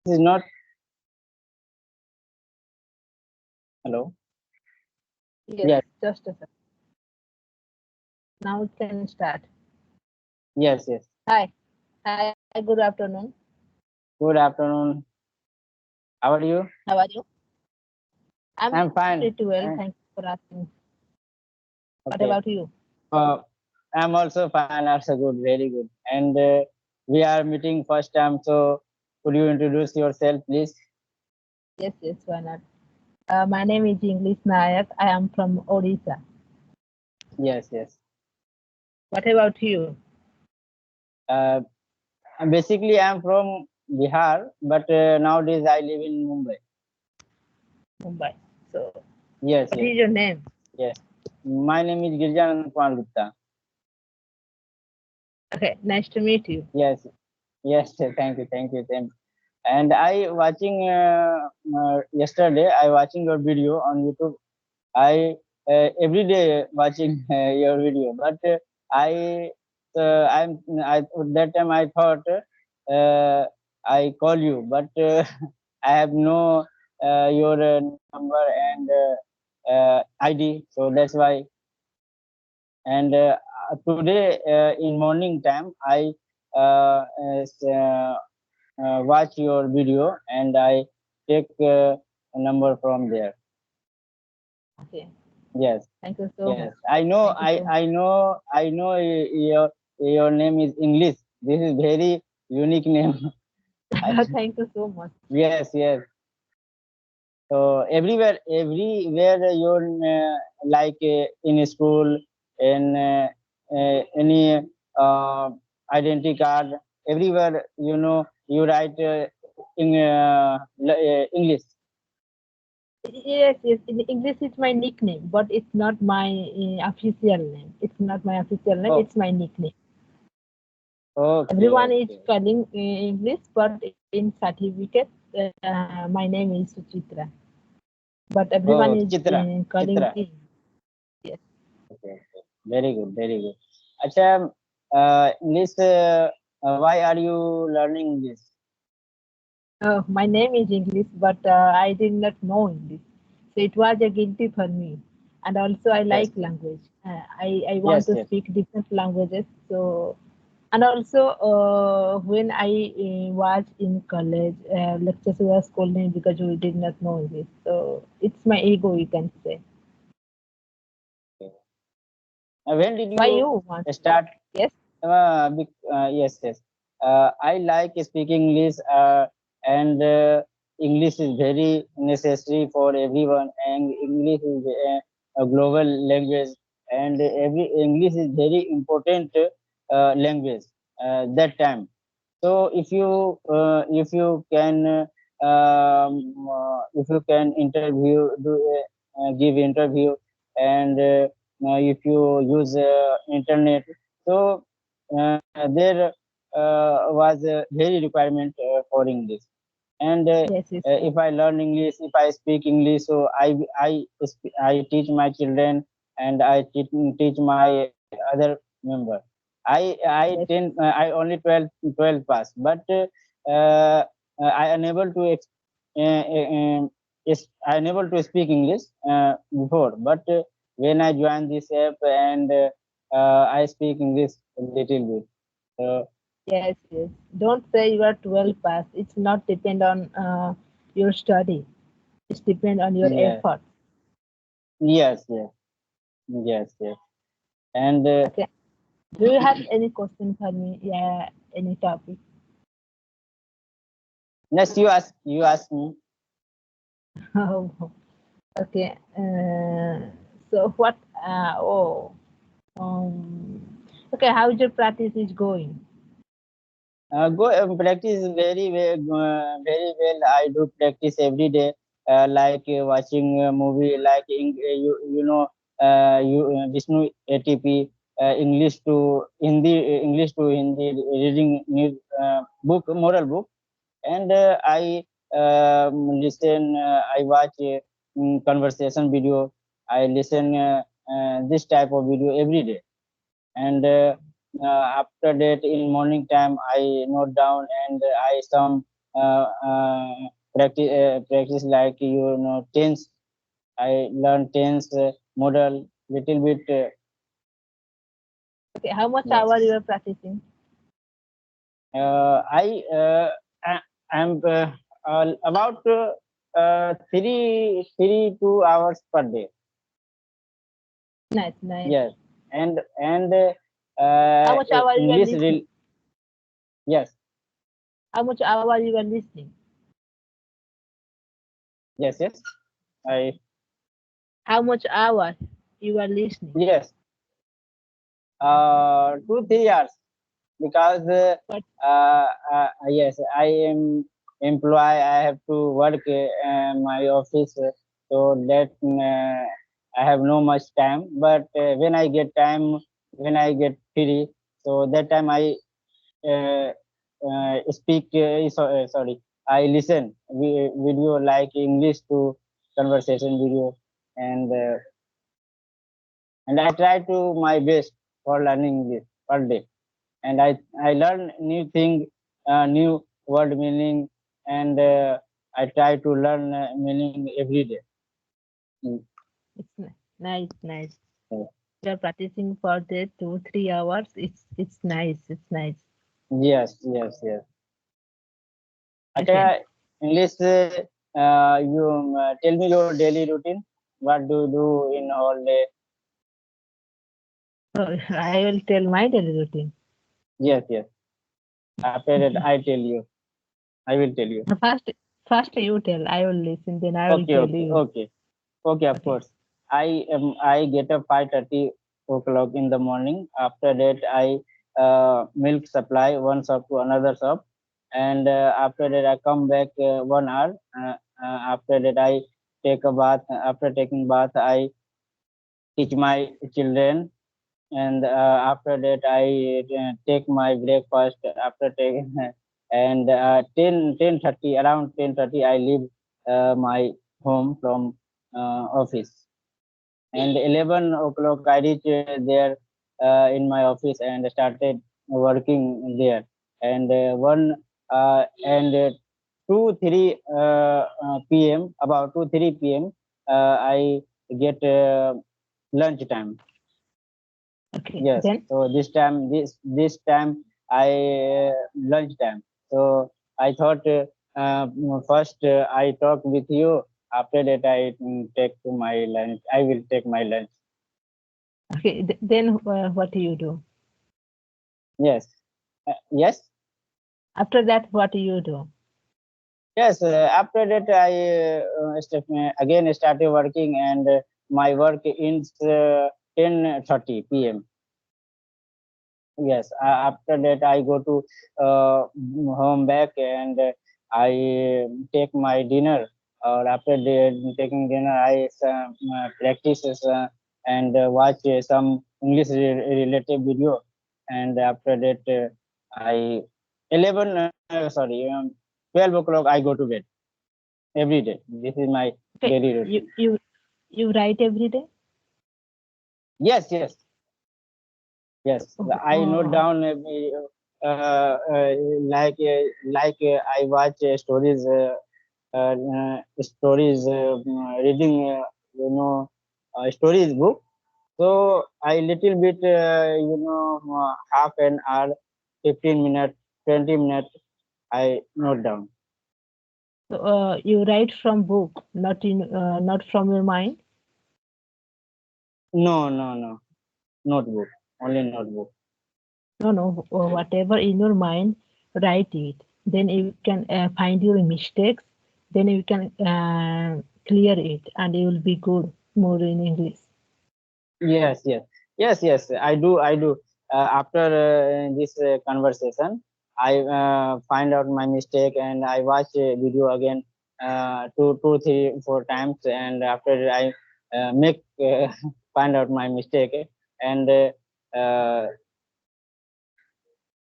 This is not. Hello. Yes, Yes. just a second. Now it can start. Yes. Yes. Hi. Hi, good afternoon. Good afternoon. How are you? How are you? I'm I'm pretty fine. well. Thanks for asking. What Okay. about you? I'm also fine. Also good. Very good. And we are meeting first time. So could you introduce yourself, please? Yes, why not? My name is English Nayak. I am from Odisha. Yes. Yes. What about you? Uh, Basically, I'm from Bihar, but nowadays I live in Mumbai. Mumbai. So, Yes. what Yes. is your name? Yes. My name is 𝙀𝙣𝙟𝙤𝙟𝙜. Okay, nice to meet you. Yes. Yes. Thank you. Thank you. Thank you. And I watching yesterday. I watching your video on YouTube. I every day watching your video, but I that time I thought I call you, but I have no your number and ID, so that's why. And today in morning time, I watch your video and I take a number from there. Okay, Yes. thank you so Yes, much. I know. Thank you so much. I know. Your name is English. This is very unique name. Thank you so much. Yes, yes. So everywhere you're like in school, in any identity card, everywhere you write in English. Yes. In English, it's my nickname, but it's not my official name. It's not my official name. Oh, It's my nickname. okay, Everyone is okay. calling English, but in certificate, my name is Suchitra. But everyone Oh, is Chitra, calling Chitra. me. Yes. Okay, okay. Very good, very good. Acha, English, why are you learning this? My name is English, but I did not know English. So it was a guilty for me. And also, I Yes, like yes, language. I want yes, to yes. speak different languages. So, and also, when I was in college, lectures were scolding because we did not know English. So it's my ego, you can say. Okay. When did Why you you want to? start? Yes. Yes, yes. I like speaking English, and English is very necessary for everyone, and English is a global language, and every English is very important language that time. So if you can give interview, and if you use internet, so there was a very requirement for English. And Yes, it's if I learn English, if I speak English, so I teach my children, and I teach my other member. yes. I only 12 pass, but uh, I unable to I unable to speak English before, but when I joined this app, and I speak English a little bit. So Yes. Don't say you are 12 pass. It's not depend on your study. It's depend on your yeah, effort. yes, yes, yes, yes. And Okay. Do you have any question for me? Yeah, any topic? next you ask me. Oh, okay. So what? Oh, um, okay. How's your practice is going? Go practice very well. I do practice every day, like watching a movie, like Vishnu ATP, English to Hindi, reading news book, moral book, and I listen. I watch conversation video. I listen this type of video every day, and after that in morning time I note down, and I some practice like tense. I learn tense model little bit. Okay, how much Yes. hour you are practicing? I am about 3 2 hours per day. Nice, nice. Yes, and How much hour you are English listening? yes, How much hour you are listening? yes. I How much hour you are listening? yes. 2 3 hours because yes, I am employee. I have to work my office, so that I have no much time. But when I get time, when I get free, so that time I uh, speak. Sorry, I listen video like English to conversation video, and uh, and I try to my best for learning English per day. And I learn new thing, new word meaning, and I try to learn meaning every day. Mm. It's nice, nice. Yeah. You are practicing for the 2 3 hours. It's nice. It's nice. Yes. Okay. Okay, English. You tell me your daily routine. What do you do in all day? So I will tell my daily routine. Yes. After that, I tell you. I will tell you. First, first you tell. I will listen. Then I will Okay, tell okay, you. okay. Okay, of Okay. course. I get up 5:30 o'clock in the morning. After that, I milk supply one shop to another shop, and after that I come back 1 hour. After that I take a bath. After taking bath, I teach my children, and after that I take my breakfast. After taking and 10:30 around 10:30 I leave my home from office, and 11 o'clock I reach there in my office and started working there, and and 2 3 p.m. about 2 3 p.m. I get lunch time. Okay. Yes, Then so this time I lunch time. So I thought first I talk with you. After that I take to my lunch. I will take my lunch. okay. Then what do you do? Yes, yes. After that, what do you do? Yes, after that I again started working, and my work ends 10:30 p.m. Yes, after that I go to home back, and I take my dinner. Or after taking dinner, I practice and watch some English related video, and after that I 11 sorry 12 o'clock I go to bed every day. This is my Okay. daily You routine. you you write every day. Yes. Yes, Oh, I note down like I watch stories, reading stories book. So I little bit half an hour, 15 minutes, 20 minutes I note down. so, you write from book, not from your mind. No, notebook, only notebook. No, no. Whatever in your mind, write it. Then you can find your mistakes. Then you can clear it, and you will be good more in English. Yes. I do. After this conversation, I find out my mistake, and I watch a video again, two, three, 4 times, and after that I make find out my mistake, and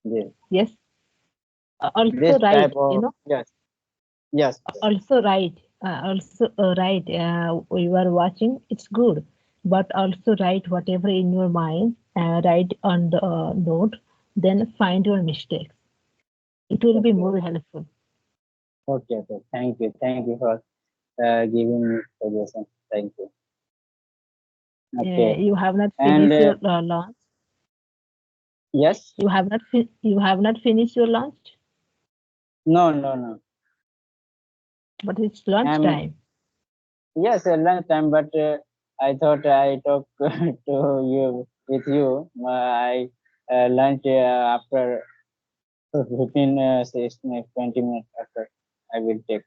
this, Yes. Also this type write. of yes. Also write. Also write. You are watching. It's good, but also write whatever in your mind. Write on the note. Then find your mistakes. It will be Okay. more helpful. Okay, okay. Thank you for giving me suggestion. Thank you. Okay, You have not and finished your lunch. yes, You have not finished your lunch, no, no, no. but it's lunch I'm time. yes, lunch time, but I thought I talk to you with you. I lunch after 15, 16, 20 minutes after I will take.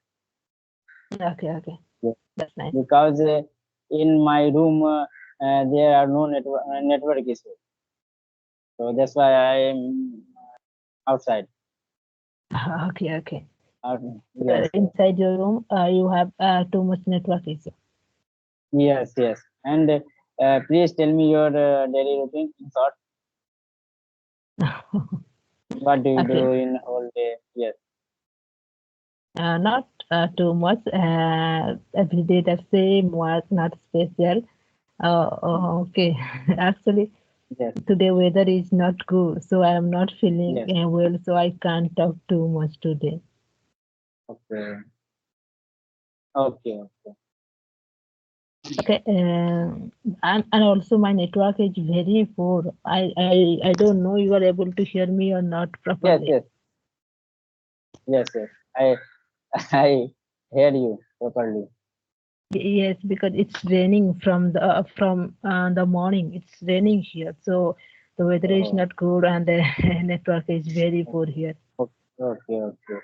Okay, okay, Yeah. that's nice. Because in my room there are no network issues, so that's why I am outside. Okay, okay. Out, yes, yes, Inside your room, you have too much network issue. yes, yes. And please tell me your daily routine in short. What do you do Okay, in whole day? Yes. not too much. Every day the same work, not special. Okay, actually, Yes, today weather is not good, so I am not feeling yes. well, so I can't talk too much today. Okay, okay, okay. Okay, and also my network is very poor. I don't know you are able to hear me or not Yes, properly. yes, yes, yes. I I hear you properly. Yes, because it's raining from the morning. It's raining here, so the weather is Oh, not good and the network is very poor here. okay, okay, okay,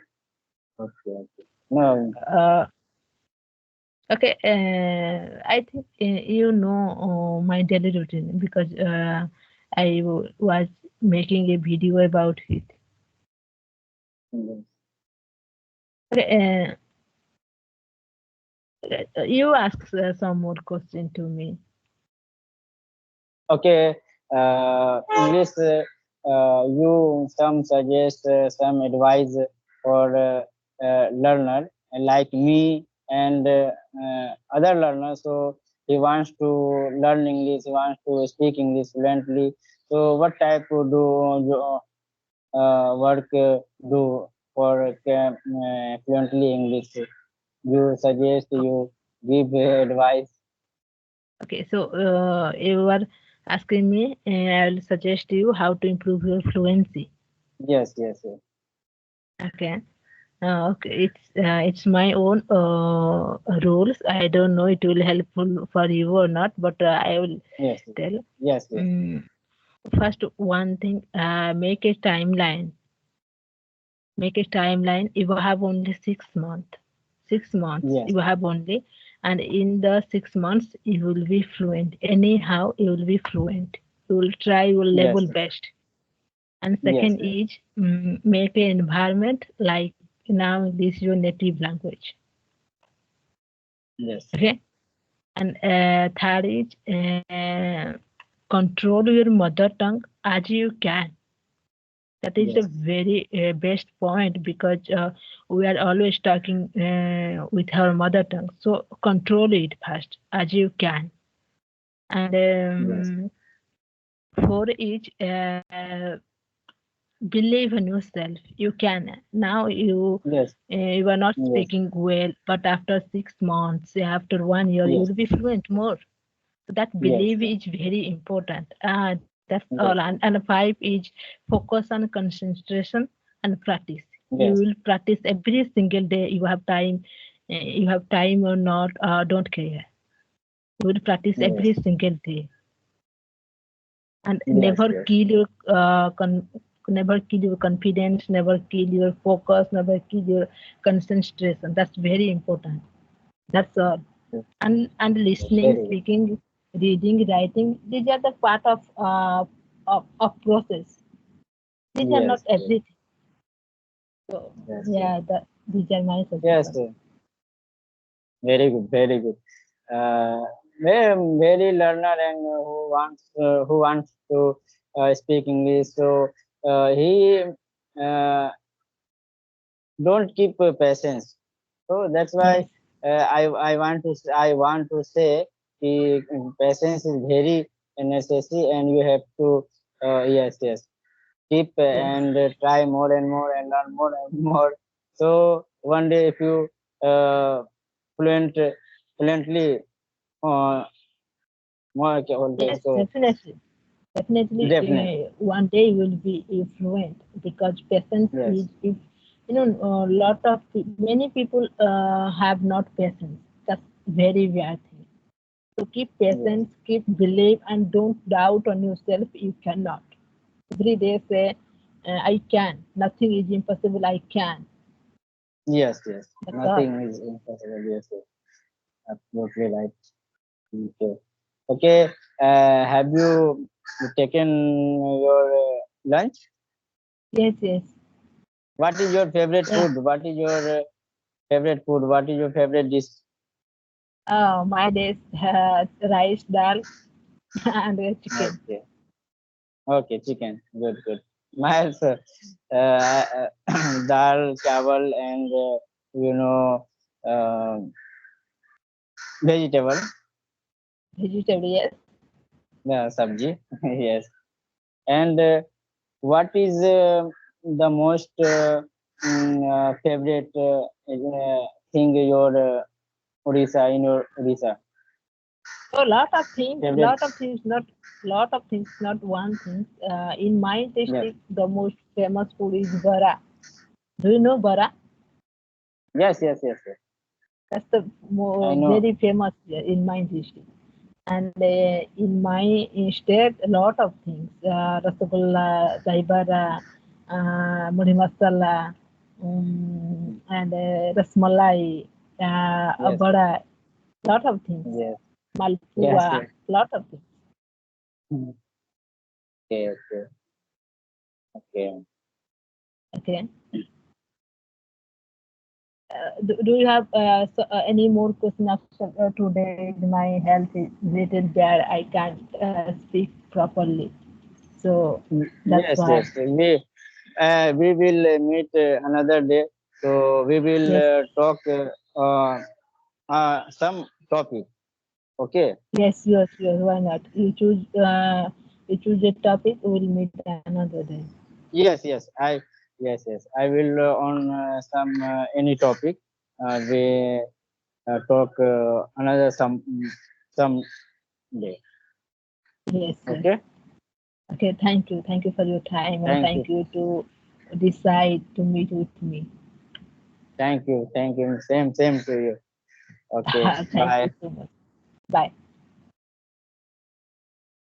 okay, okay. No, Uh, okay, I think you know my daily routine because was making a video about it. yes. Okay, you ask some more question to me. Okay, English, you some suggest some advice for learner like me and other learners. So he wants to learn English, he wants to speak English fluently. So what type of work do for fluently English? You suggest, you give advice. Okay, so you are asking me, I'll suggest you how to improve your fluency. Yes, yes, yes, Okay. Okay, it's my own rules. I don't know it will helpful for you or not, but I will yes, tell. yes, yes, Mm, First, one thing, make a timeline. Make a timeline. You have only 6 months. 6 months yes, you have only, and in the 6 months you will be fluent. Anyhow, you will be fluent. You will try your yes, level yes, best. And yes, second is make an environment like now this is your native language. yes, Okay, and third is control your mother tongue as you can. That is the yes, very best point because we are always talking with our mother tongue. So control it first as you can. And yes, for each, believe in yourself. You can. Now yes, you are not yes, speaking well, but after 6 months, after 1 year, you yes, will be fluent more. So that yes, belief yes, is very important. That's all. yes, And five is focus on concentration and practice. You yes, will practice every single day. You have time. You have time or not, don't care. You will practice yes, every single day and yes, yes, never kill your confidence, never kill your focus, never kill your concentration. That's very important. That's all. yes, And yes, listening, very good. speaking, reading, writing, these are the part of process. These are not Yes, yes, everything. So yes, yes, yeah, these are my yes, suggestions. very good, very good. Uh, very learner and who wants to speak English. So he don't keep patience. So that's Yes, why I want to say the patience is very necessary, and you have to yes, yes, keep yes, and try more and more and learn more and more. So one day if you uh, fluent fluently more क्या बोलते हैं Yes, इसको definitely. Definitely, definitely one day you will be fluent because patience yes is if many people have not patience. That's very bad thing. So keep yes patience, keep believe, and don't doubt on yourself. You cannot. Every day say, I can. Nothing is impossible. I can. yes That's all. nothing is impossible yes yes absolutely right okay okay have you taken your lunch Yes, yes. what is your favorite Yeah. food what is your favorite food what is your favorite dish My days rice, dal, and chicken. okay okay chicken good my also dal chawal and you know uh, vegetable Vegetable, yes. yeah sabji yes and what is the most favorite thing your Odisha in your Odisha So favorite lot of things, not lot of things, not one thing. In my yes district, the most famous food is bara. Do you know bara? yes That's the I know very famous in my district. And in my state, a lot of things. Rasagulla, dahi bara, mudhi masala, and rasmalai, yes abada, lot of things. yes Malpua, yes lot of things. Mhm. Okay okay Okay. Do you have any more question after today? My health is little bad. I can't speak properly. So that's why. We will meet another day so we will Yes, talk some topic okay yes. Why not? You choose a topic. We'll meet another day. yes I will on some any topic we talk another some day Yes. okay Okay. Thank you for your time, and thank you thank you to decide to meet with me. thank you same to you okay Thank bye you so much. Bye.